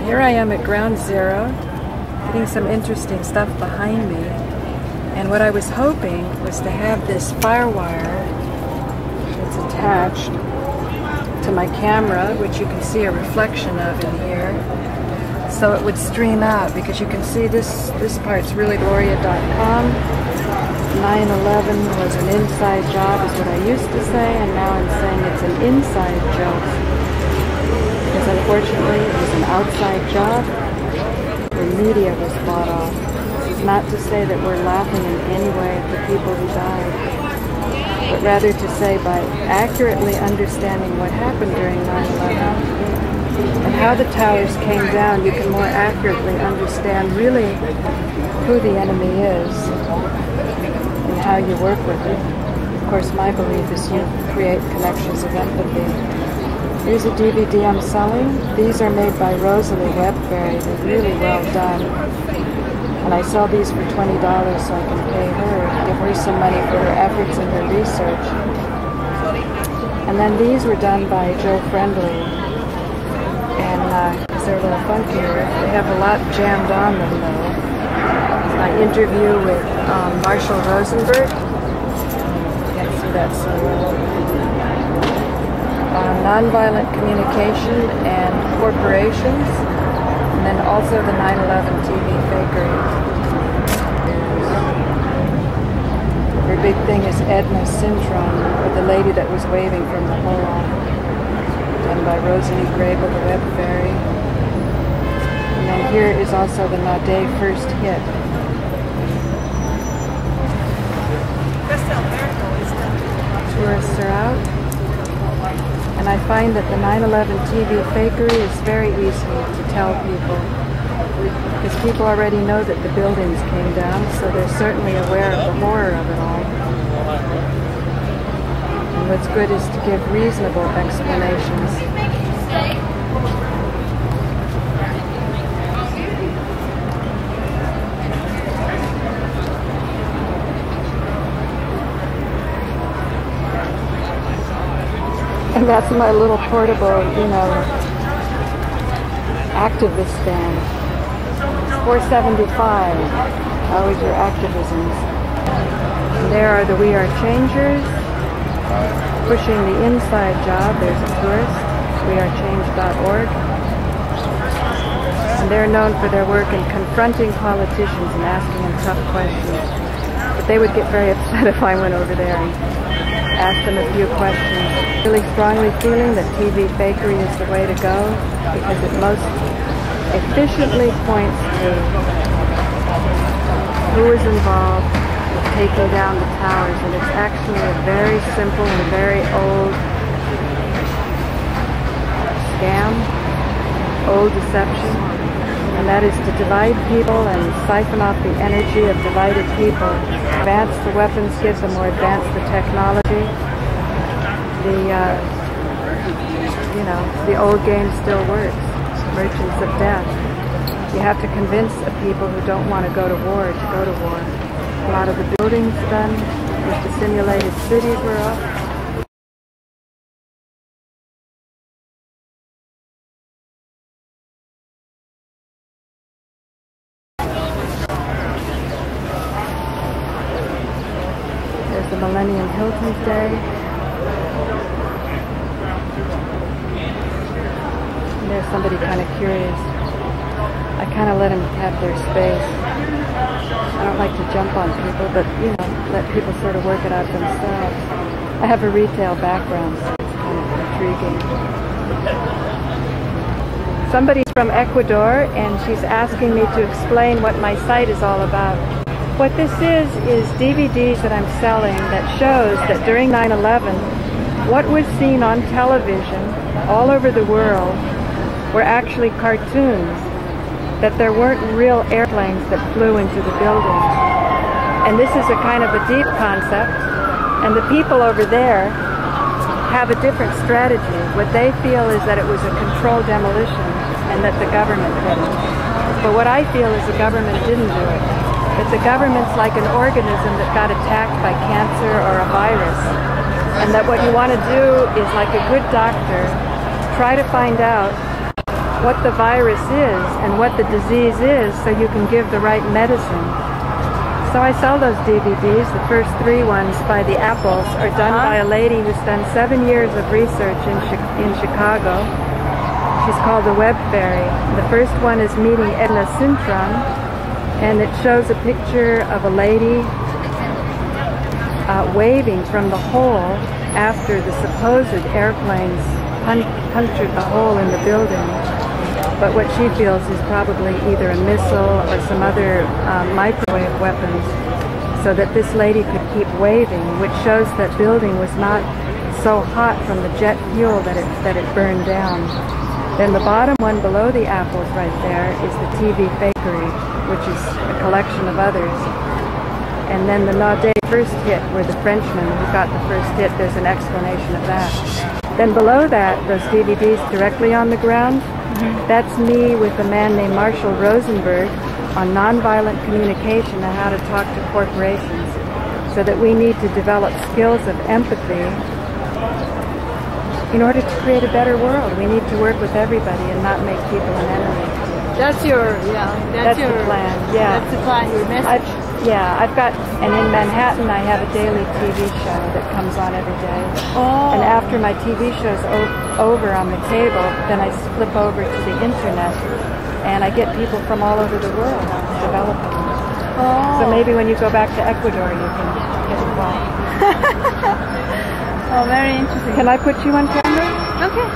Here I am at Ground Zero, getting some interesting stuff behind me. And what I was hoping was to have this firewire that's attached to my camera, which you can see a reflection of in here, so it would stream out, because you can see this part's really Gloria.com. 9/11 was an inside job is what I used to say, and now I'm saying it's an inside job. Because unfortunately it was an outside job. The media was bought off. This is not to say that we're laughing in any way at the people who died, but rather to say by accurately understanding what happened during 9/11 and how the towers came down, you can more accurately understand really who the enemy is and how you work with it. Of course, my belief is you create connections of empathy. Here's a DVD I'm selling. These are made by Rosalie Webberry. They're really well done. And I sell these for $20 so I can pay her, give her some money for her efforts and her research. And then these were done by Joe Friendly. And they're a little funkier. They have a lot jammed on them though. My interview with Marshall Rosenberg. Can't see that so well. Nonviolent communication and corporations, and then also the 9/11 TV fakery. Her big thing is Edna syndrome, or the lady that was waving from the hole, done by Rosalie Grable, the Web Fairy. And then here is also the Nade first hit. Tourists are out. And I find that the 9/11 TV fakery is very easy to tell people, because people already know that the buildings came down, so they're certainly aware of the horror of it all. And what's good is to give reasonable explanations. And that's my little portable, activist stand. It's $4.75. Always your activisms. And there are the We Are Changers, pushing the inside job. There's a tourist, wearechange.org. And they're known for their work in confronting politicians and asking them tough questions. But they would get very upset if I went over there and asked them a few questions. Really strongly feeling that TV fakery is the way to go, because it most efficiently points to who is involved with taking down the towers, and it's actually a very simple and very old scam, old deception, and that is to divide people and siphon off the energy of divided people. Advance the weapons, give them more, advance the technology. The old game still works. Merchants of death. You have to convince the people who don't want to go to war to go to war. A lot of the buildings done with the simulated cities were up. There's the Millennium Hilton's Day. There's somebody kind of curious. I kind of let them have their space. I don't like to jump on people, but let people sort of work it out themselves. I have a retail background, so it's kind of intriguing. Somebody's from Ecuador, and she's asking me to explain what my site is all about. What this is DVDs that I'm selling that shows that during 9/11, what was seen on television all over the world were actually cartoons, that there weren't real airplanes that flew into the building. And this is a kind of a deep concept, and the people over there have a different strategy. What they feel is that it was a controlled demolition and that the government did it. But what I feel is the government didn't do it. That the government's like an organism that got attacked by cancer or a virus, and that what you want to do is, like a good doctor, try to find out what the virus is and what the disease is so you can give the right medicine. So I sell those DVDs. The first 3 ones by the Apples are done by a lady who's done 7 years of research in Chicago. She's called the Web Fairy. The first one is Meeting Edna Sintram, and it shows a picture of a lady waving from the hole after the supposed airplanes punctured the hole in the building. But what she feels is probably either a missile or some other microwave weapons, so that this lady could keep waving, which shows that building was not so hot from the jet fuel that it burned down. Then the bottom one below the Apples right there is the TV Fakery, which is a collection of others. And then the Naudet first hit, where the Frenchman who got the first hit, there's an explanation of that. Then below that, those DVDs directly on the ground, that's me with a man named Marshall Rosenberg on nonviolent communication and how to talk to corporations, so that we need to develop skills of empathy in order to create a better world. We need to work with everybody and not make people an enemy. That's your, that's your the plan. Yeah, that's the plan. Your message. I've got, and in Manhattan I have a daily TV show that comes on every day. Oh. And after my TV show's over on the cable, then I flip over to the internet, and I get people from all over the world developing. Oh. So maybe when you go back to Ecuador, you can get involved. Oh, very interesting. Can I put you on camera? Okay.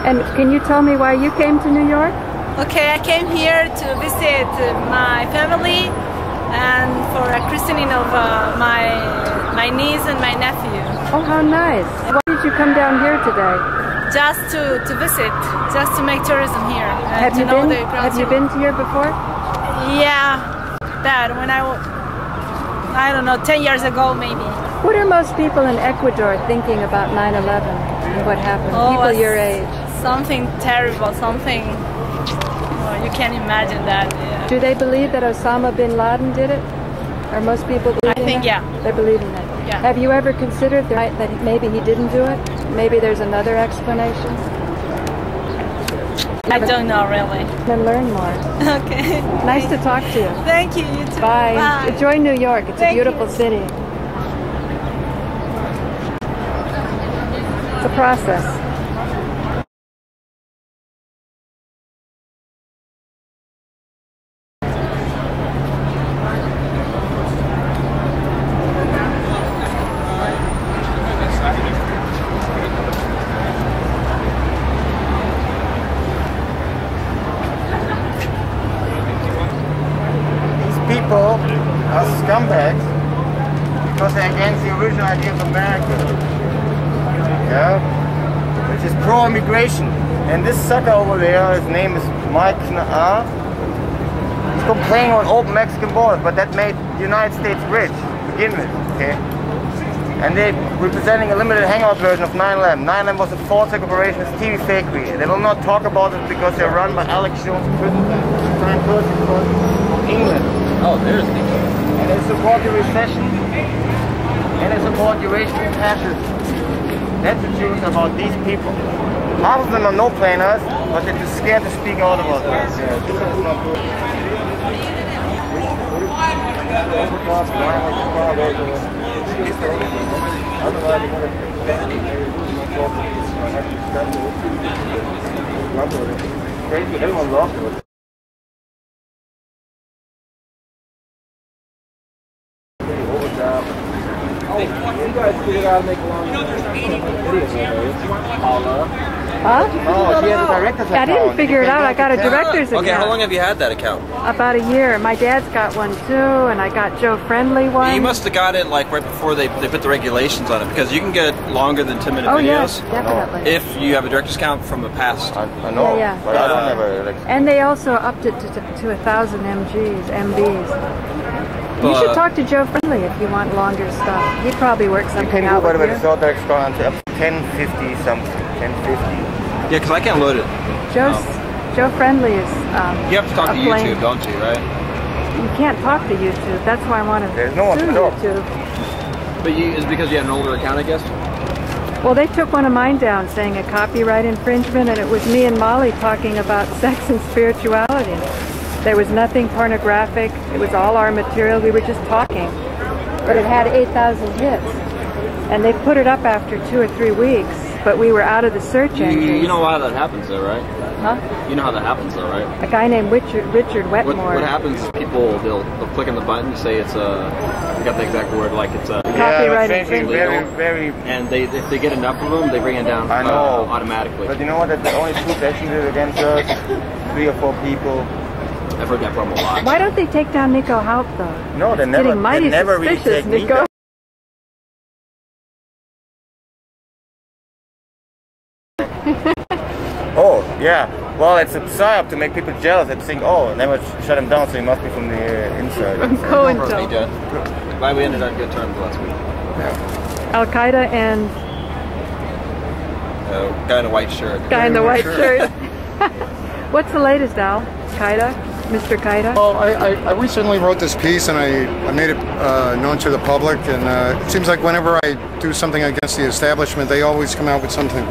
And can you tell me why you came to New York? Okay, I came here to visit my family and for a christening of my niece and my nephew. Oh, how nice. Why did you come down here today? Just to visit, just to make tourism here. And Have you been to here before? Yeah, that when I don't know, 10 years ago maybe. What are most people in Ecuador thinking about 9/11 and what happened? People your age. Something terrible, something, well, you can't imagine that. Yeah. Do they believe that Osama bin Laden did it? Are most people believing I think, that? yeah. They believe in that. Yeah. Have you ever considered that maybe he didn't do it? Maybe there's another explanation? I don't know really. Then learn more. Okay. Nice to talk to you. Thank you, you too. Bye. Bye. Enjoy New York. It's a beautiful city. It's a process. People are scumbags because they're against the original idea of America, yeah, which is pro-immigration. And this sucker over there, his name is Mike Knaa, he's complaining on open Mexican borders, but that made the United States rich to begin with, okay? And they're representing a limited hangout version of 9/11. 9/11 was a false operation, it's TV fakery. They will not talk about it because they're run by Alex Jones, prison from England. Oh, there's the And they support the recession, and they support the racial fascism. That's the truth about these people. Half of them are no-planers, but they're too scared to speak out about that. Everyone lost it. You guys figured out how to make a long video. Huh? Oh, she has a director's account. I didn't figure it out. I got a director's account. Okay, how long have you had that account? About a year. My dad's got one too, and I got Joe Friendly one. You must have got it like right before they put the regulations on it, because you can get longer than 10-minute oh, videos. Yes, definitely. If you have a director's account from the past. I know, yeah. but I don't have a... And they also upped it to 1,000 MBs. You should talk to Joe Friendly if you want longer stuff. He'd probably work something out with you. You can go by the direct until 1050 something, 1050. Yeah, because I can't load it. Joe Friendly is you have to talk to YouTube, don't you, right? You can't talk to YouTube. That's why I want to There's no one to talk. YouTube. But it's because you have an older account, I guess? Well, they took one of mine down saying a copyright infringement, and it was me and Molly talking about sex and spirituality. There was nothing pornographic. It was all our material. We were just talking. But it had 8,000 hits. And they put it up after 2 or 3 weeks, but we were out of the search engine. You know why that happens though, right? Huh? You know how that happens though, right? A guy named Richard Wetmore. What happens is people, they'll click on the button to say it's a, I forgot the exact word, like it's a copyright infringement. Very. And if they get enough of them, they bring it down automatically. But you know what? That's the only proof that she did against us. 3 or 4 people. I've heard that from a lot. Why don't they take down Nico Haupt though? No, they never. Getting mighty they never suspicious, really take me Nico. down. Oh, yeah. Well, it's a psyop to make people jealous and think, oh, never shut him down, so he must be from the inside. From COINTEL. Why we ended on good terms last week. Yeah. Al-Qaeda and... Guy in a white shirt. Guy in the white shirt. What's the latest, Al? Qaeda? Mr. Qaeda? Well, I recently wrote this piece and I made it known to the public, and it seems like whenever I do something against the establishment, they always come out with something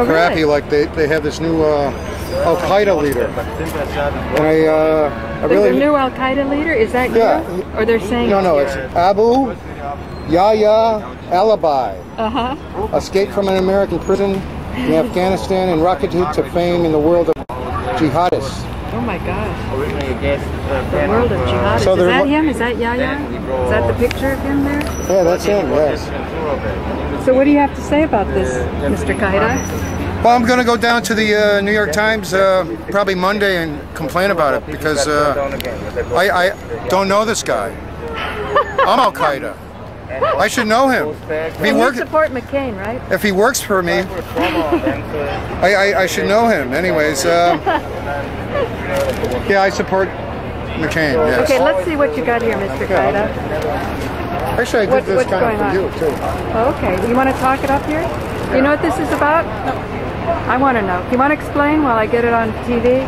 crappy, really? like they have this new Al-Qaeda leader. And I There's really... a new Al-Qaeda leader? Is that you? Or they're saying... No, it's Abu Yahya Alibi. Uh-huh. Escaped from an American prison in Afghanistan and rocketed to fame in the world of jihadists. Oh my gosh. Originally against The world of jihadists. So Is they're that him? Is that Yahya? Is that the picture of him there? Yeah, that's him, yes. So what do you have to say about this, Mr. Qaeda? Well, I'm going to go down to the New York Times probably Monday and complain about it, because I don't know this guy. I'm Al-Qaeda. I should know him. You support McCain, right? If he works for me, I should know him. Anyways, yeah, I support McCain, yes. Okay, let's see what you got here, Mr. Qaeda. Actually, I did this what's kind of going for you, too. Oh, okay. You want to talk it up here? You know what this is about? No. I want to know. You want to explain while I get it on TV?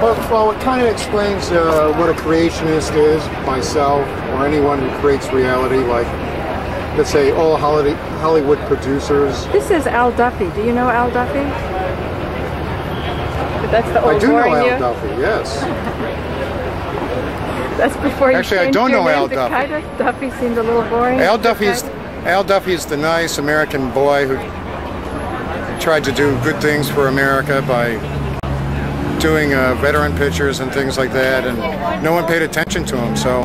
Well, it kind of explains what a creationist is, myself, or anyone who creates reality, like, let's say, all Hollywood producers. This is Al Duffy. Do you know Al Duffy? That's the old I do know boring Al you? Duffy, yes. That's before you Actually, I changed don't your know name Al to Duffy. Qaeda? Duffy seemed a little boring. Al Duffy is the nice American boy who tried to do good things for America by doing veteran pictures and things like that, and no one paid attention to him. So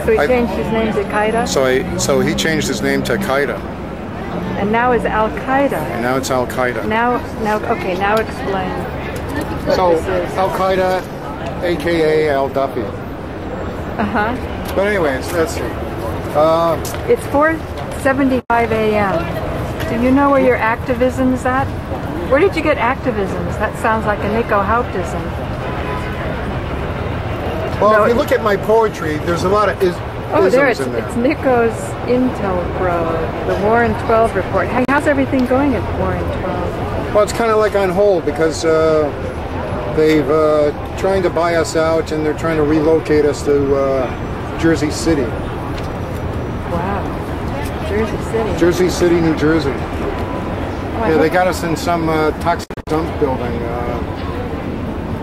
he changed his name to Qaeda. So he changed his name to Qaeda. And now is Al Qaeda. And now it's Al Qaeda. Now explain. So What this is. Al Qaeda, aka Al Duffy. But anyways, let's see. It's 4:75 a.m. Do you know where your activism is at? Where did you get activisms? That sounds like a Nico Hauptism. Well, No, if you look at my poetry, there's a lot of isms there in there. it's Nico's Intel Pro, the Warren 12 report. Hey, how's everything going at Warren 12? Well, it's kind of like on hold because they've trying to buy us out, and they're trying to relocate us to Jersey City. Wow. Jersey City. Jersey City, New Jersey. Oh, Yeah, they got us in some toxic dump building.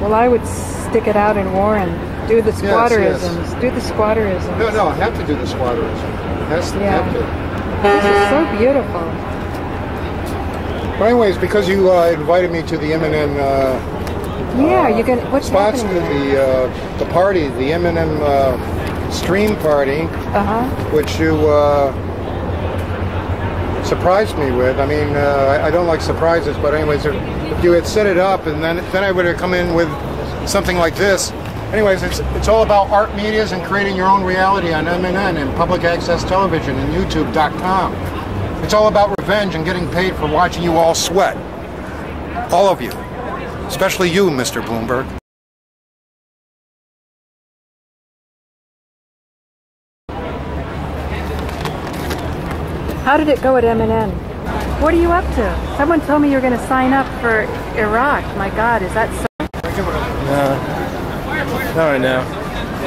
Well, I would stick it out in Warren. Do the squatterisms. Yes. Do the squatterisms. No, I have to do the squatterism. Have to. This is so beautiful. But anyways, because you invited me to the M&M what's spots, happening there? the party, the M&M stream party, which you surprised me with. I mean, I don't like surprises, but anyways, if you had set it up, and then I would have come in with something like this. Anyways, it's all about art medias and creating your own reality on MNN and public access television and YouTube.com. It's all about revenge and getting paid for watching you all sweat. All of you. Especially you, Mr. Bloomberg. How did it go at MNN? What are you up to? Someone told me you were going to sign up for Iraq. My God, is that so? Not right now.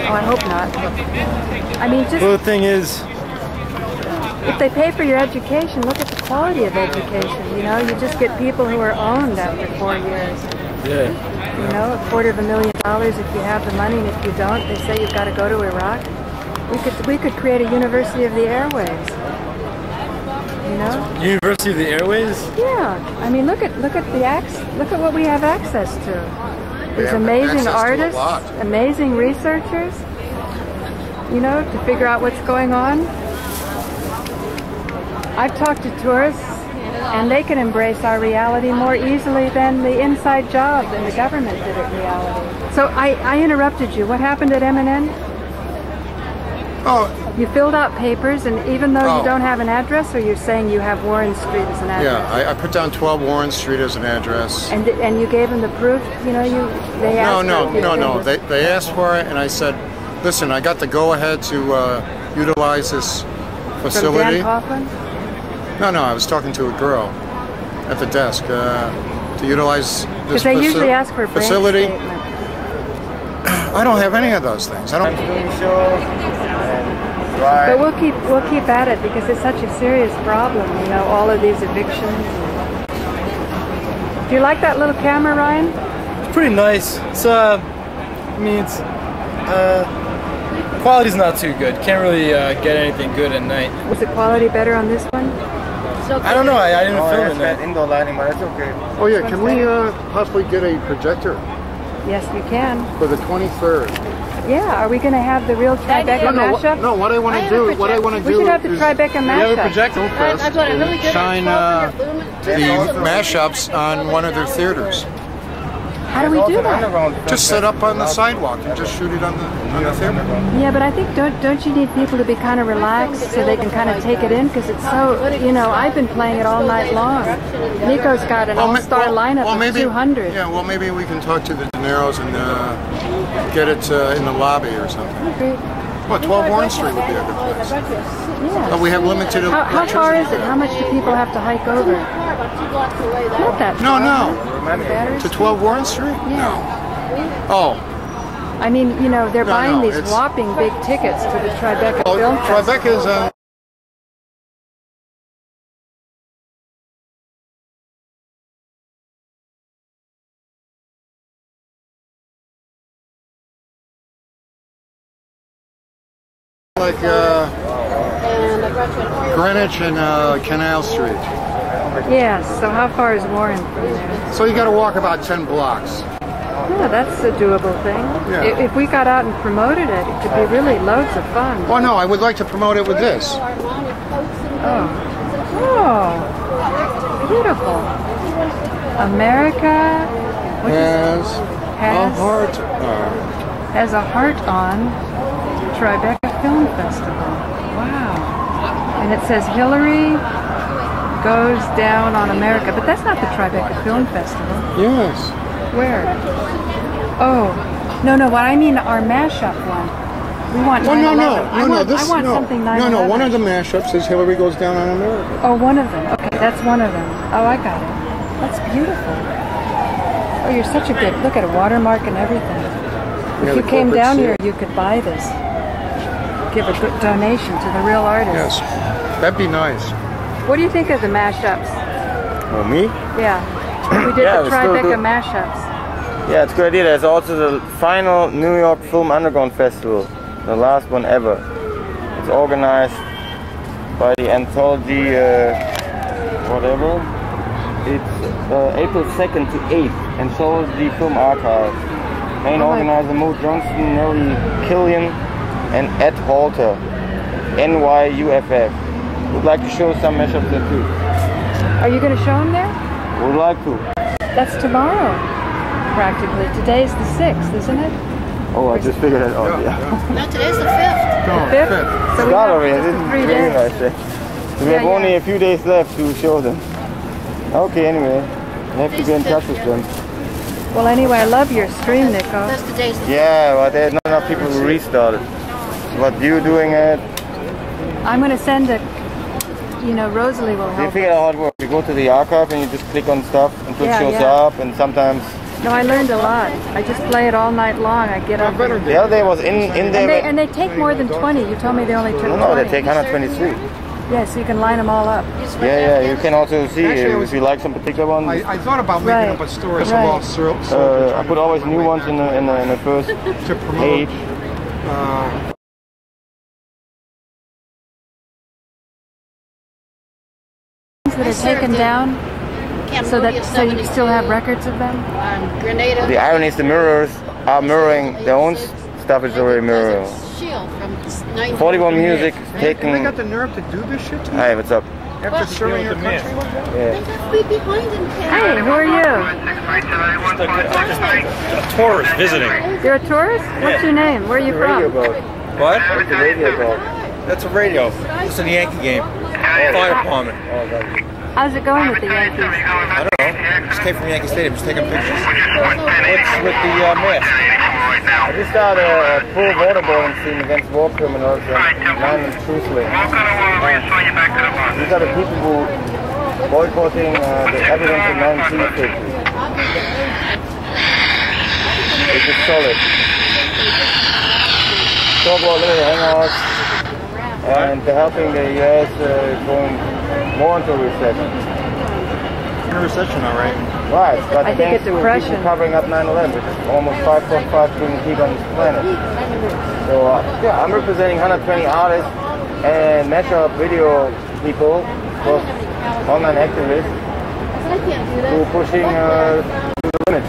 Oh, I hope not. I mean, just... Well, the thing is, if they pay for your education, look at the quality of education. You know, you just get people who are owned after 4 years. Yeah. You know, $250,000 if you have the money, and if you don't, they say you've got to go to Iraq. We could create a University of the Airways. You know? University of the Airways? Yeah. I mean, look at what we have access to. These amazing artists, amazing researchers. You know, to figure out what's going on. I've talked to tourists, and they can embrace our reality more easily than the inside job and the government did at reality. So I interrupted you. What happened at M&N? Oh, You filled out papers, and even though you don't have an address, or you're saying you have Warren Street as an address? yeah, I put down 12 Warren Street as an address. And you gave them the proof? You know, they asked No. They asked for it, and I said, listen, I got the go-ahead to utilize this facility. From Dan Coughlin? No, I was talking to a girl at the desk to utilize this Because they usually ask for a bank facility. statement. I don't have any of those things. I don't. But we'll keep at it because it's such a serious problem. You know, all of these evictions. Do you like that little camera, Ryan? It's pretty nice. It's quality's not too good. Can't really get anything good at night. Was the quality better on this one? I don't know. I didn't film it. That indoor lighting, but it's okay. Oh yeah, can we possibly get a projector Yes, you can. for the 23rd? Yeah, are we going to have the real Tribeca mashup? No, what I want to do, We should have the Tribeca mashup. shine the mashups on one of their theaters. How do we do that? Just set up on the sidewalk and just shoot it on the theater. Yeah, but I think don't you need people to be kind of relaxed so they can kind of take it in? Because it's so, you know, I've been playing it all night long. Nico's got an all-star lineup of 200. Yeah, well, maybe we can talk to the De Niro's and get it in the lobby or something. Great. Well, 12 Warren Street would be a good place. Yeah. But we have limited How far is it? How much do people have to hike over? Not that far. No. Batteries? To 12 Warren Street? Yeah. Oh. I mean, you know, they're buying these it's- whopping big tickets to the Tribeca Oh, Film Festival. Tribeca's like Greenwich and Canal Street. Yes, so how far is Warren from there? So you got to walk about 10 blocks. Yeah, that's a doable thing. Yeah. If we got out and promoted it, it could be really loads of fun. Oh no, I would like to promote it with this. Oh, beautiful. America has a heart on Tribeca Film Festival. Wow. And it says Hillary goes down on America, but that's not the Tribeca Film Festival. Yes. Where? Oh, no, what I mean our mashup one. We want 9/11. I want something 9/11. No, one of the mashups is Hillary Goes Down on America. Oh, one of them. Okay, that's one of them. Oh, I got it. That's beautiful. Oh, you're such a good, look at a watermark and everything. Yeah, If you the came corporate down seal. here, you could buy this. Give a good donation to the real artist. Yes. That'd be nice. What do you think of the mashups? Oh, me? Yeah. We did Yeah, the it's still Tribeca good. mashups. Yeah, it's a good idea. There's also the final New York Film Underground Festival, the last one ever. It's organized by the anthology, whatever. It's April 2nd to 8th, and so is the Film Archive. Main organizer Mo Johnston, Mary Killian, and Ed Halter, NYUFF. Would like to show some mashups there too. Are you going to show them there? Would like to. That's tomorrow, practically. Today's the 6th, isn't it? Oh, I just figured it out. Yeah. No, today's the 5th. No, 5th? So we Got have already. just This is 3 very days. nice. We have Yeah. only a few days left to show them. Okay, anyway, we have to get in touch with them. Well, anyway, I love your stream, Nico. That's today's the 5th. Yeah, but there's not enough people to restart it. But you doing it, I'm going to send a, you know, Rosalie will they help. figure out how it works. You go to the archive and you just click on stuff until it Yeah, shows yeah. up, and sometimes No, I learned a lot. I just play it all night long. I get up. And the other day was in there. they take more than 20. You told me they only took 20. No, they take 123. Yeah, so you can line them all up. Yeah, you can also see Actually, if you like some particular ones. I thought about making up a story. I put always new ones in the first to promote. page. That are taken down, so you still have records of them. The irony is the mirrors are mirroring their own stuff is already mirroring. 41 Music taking. They got the nerve to do this shit to me? Hey, what's up? After serving your country like that? Yeah. Hey, who are you? A tourist visiting. You're a tourist? What's your name? Where are you from? What? What's the radio called? That's a radio. It's a Yankee game. Fire department. How's it going with the Yankees? I don't know. Just came from Yankee Stadium. Just taking pictures. What's with the mask? I just started a full waterboarding scene against war criminals and land and truthfully. These are the people who boycotting the evidence in 1950. It's just solid. Talk about little hangouts and helping the US going more into recession. In a recession, all right. Right, but I think thanks it's to depression. people covering up 9/11, which is almost 5.5 billion people on this planet. So yeah, I'm representing 120 artists and mashup video people, both online activists, who are pushing to the limits.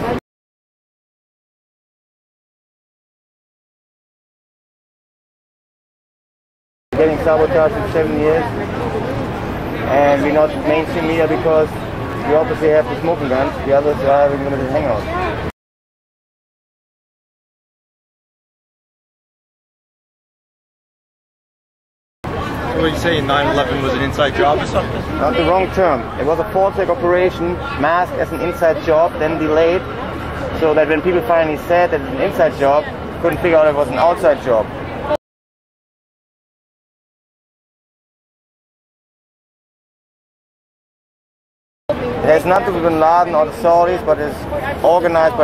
Getting sabotaged in 7 years, and we're not mainstream media because we obviously have the smoking guns, the others are having limited hangouts. What are you saying? 9/11 was an inside job or something? Not the wrong term. It was a four-take operation, masked as an inside job, then delayed, so that when people finally said that it's an inside job, couldn't figure out it was an outside job. It has nothing to do with Bin Laden or the Saudis, but it's organized by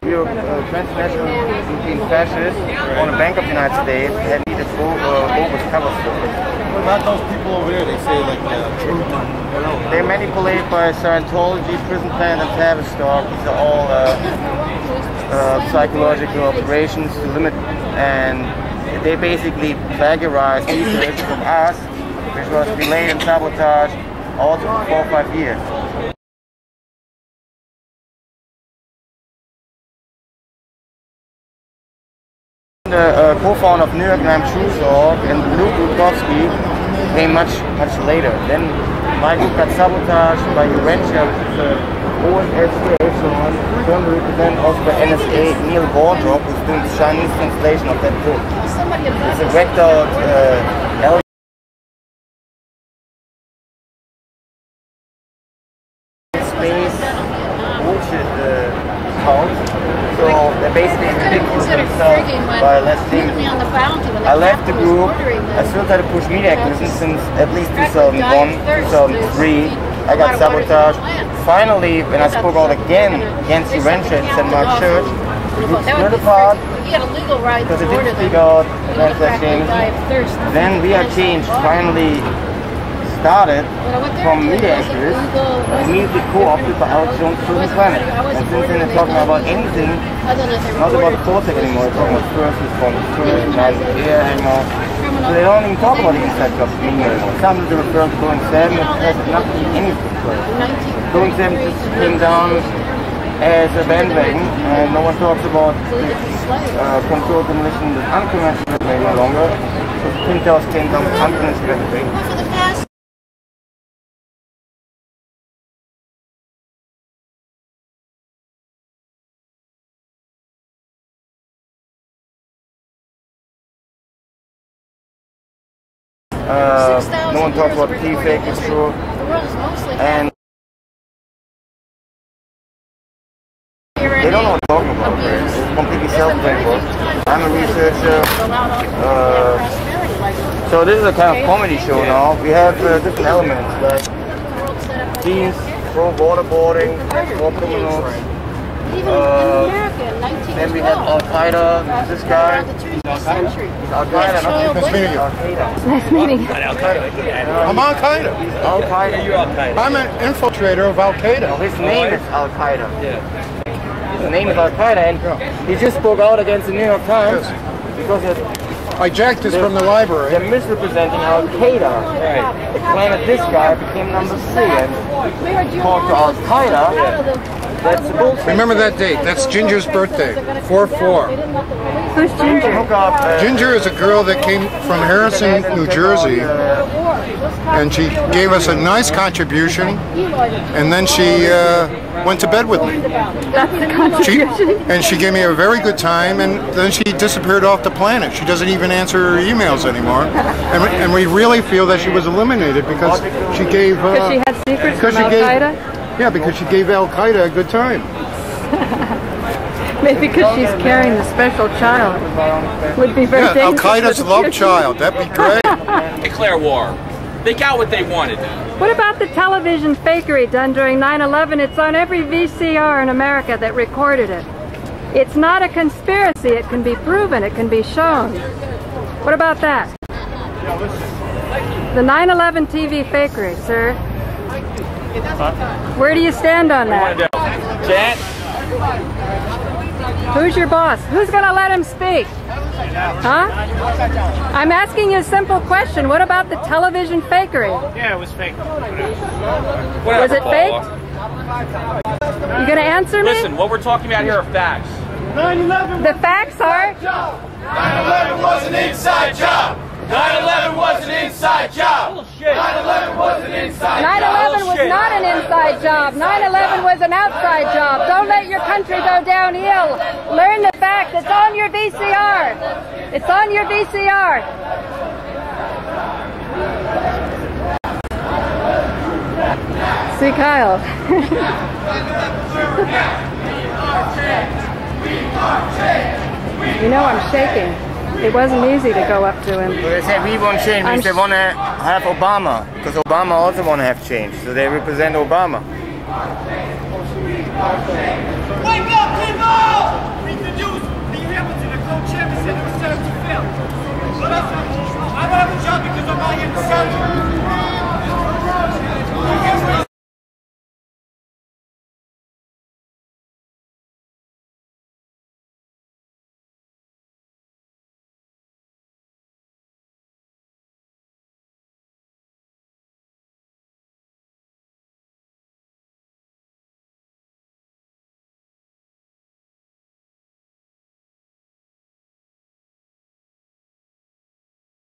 transnational European fascists on the Bank of the United States that needed bogus cover stories. What about those people over there? They say like truth and They're manipulated by Scientology, prison plan, and Tavistock. These are all psychological operations to limit, and they basically plagiarize research from us, which was delayed and sabotaged also for 4 or 5 years. The co-founder of New York Times Truthorg and Luke Rudkowski came much later. Then my group got sabotaged by Urentia, which is OSSCA, currently represented also by NSA, Neil Wardrop, who's doing the Chinese translation of that book. It's a wrecked out space bullshit cult. So they're basically ridiculous themselves by less things. I left the group. I still tried to push media activism since at least 2001, 2003. I got sabotaged. Finally, when I spoke out again against Urentia in St. Mark's Church, the group split apart because it didn't speak out against that thing. Then We Are Changed finally started from media activists, immediately co-opted by Alex Jones' Prison Planet. And since then they're talking about anything, not about the Cortex anymore, they're talking about first responders, first, night, air, hangout. So they don't even talk about the inside jobs anymore. Some of them refer to Boeing 7, it has nothing to do anything. Boeing 7 just came down as a bandwagon, and no one talks about this controlled demolition with unconventional weaponry no longer. So the Twin Towers came down with unconventional weaponry. No one talks about the key fake, it's true. And they don't know what I'm talking about. It's completely self-brainwashed. I'm a researcher. So this is a kind of comedy show now. We have different elements like scenes, pro waterboarding, war criminals, even in America in 1912. Then we have Al Qaeda. This guy. Around the turn of the century. He's Al Qaeda. Nice meeting you. Al Qaeda. Nice meeting you. I'm Al Qaeda. Al Qaeda. You're Al Qaeda. I'm an infiltrator of Al Qaeda. His name is Al Qaeda. Yeah. His name is Al Qaeda, and he just spoke out against the New York Times because I jacked this from the library. they're misrepresenting Al Qaeda. Right. They claim that this guy became number 3 and talked to Al Qaeda. That's bullshit. Remember that date. That's Ginger's birthday. 4/4. Who's Ginger? Hook up, Ginger is a girl that came from Harrison, New Jersey, and she gave us a nice contribution, and then she went to bed with me. That's the contribution. And she gave me a very good time, and then she disappeared off the planet. She doesn't even answer her emails anymore, and we really feel that she was eliminated because she gave. Because she had secrets from Al Qaeda? Yeah, because she gave Al Qaeda a good time. Maybe because she's carrying the special child. Would be very Yeah, Al dangerous Qaeda's for the love future. child. That'd be great. Declare war. They got what they wanted. What about the television fakery done during 9/11? It's on every VCR in America that recorded it. It's not a conspiracy. It can be proven. It can be shown. What about that? The 9/11 TV fakery, sir. Where do you stand on that? Cat? Who's your boss? Who's going to let him speak? Huh? I'm asking you a simple question. What about the television fakery? Yeah, it was fake. Was it fake? You going to answer me? Listen, what we're talking about here are facts. The facts are... 9/11 was an inside job. 9/11 was an inside job. 9/11 was an inside job. 9/11 was not an inside job. 9/11 was an outside job. Don't let your country go downhill. Learn the facts. It's on your VCR. It's on your VCR. See, Kyle. You know I'm shaking. It wasn't easy to go up to him. So they say we want change because they want to have Obama, because Obama also want to have change, so they represent Obama. Wake up, people! Read the news. The Hamilton, the co-chairman, said it was set up to fail.